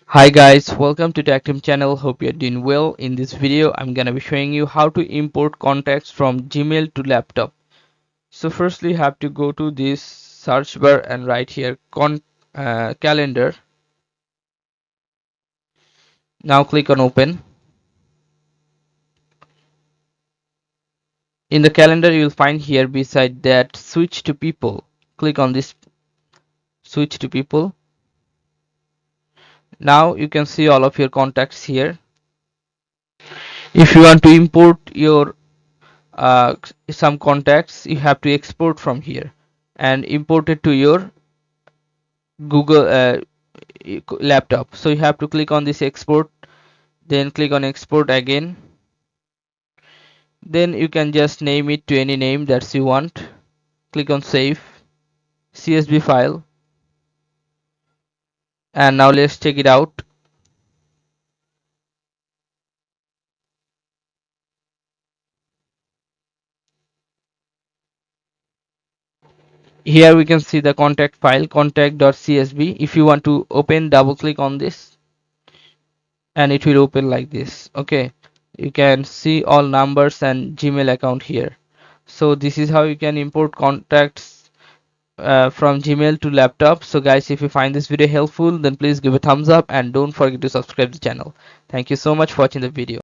Hi guys, welcome to Tactim channel. Hope you're doing well. In this video, I'm gonna be showing you how to import contacts from Gmail to laptop. So firstly, you have to go to this search bar and write here calendar. Now click on open. In the calendar, you'll find here beside that switch to people. Click on this switch to people. Now you can see all of your contacts here. If you want to import your uh, some contacts, you have to export from here and import it to your Google laptop. So you have to click on this export, then click on export again. Then you can just name it to any name that you want. Click on save CSV file, and now let's check it out. Here we can see the contact file contact.csv. If you want to open, double click on this and it will open like this. Okay, you can see all numbers and Gmail account here. So this is how you can import contacts from Gmail to laptop. So guys, if you find this video helpful, then please give a thumbs up and don't forget to subscribe to the channel. Thank you so much for watching the video.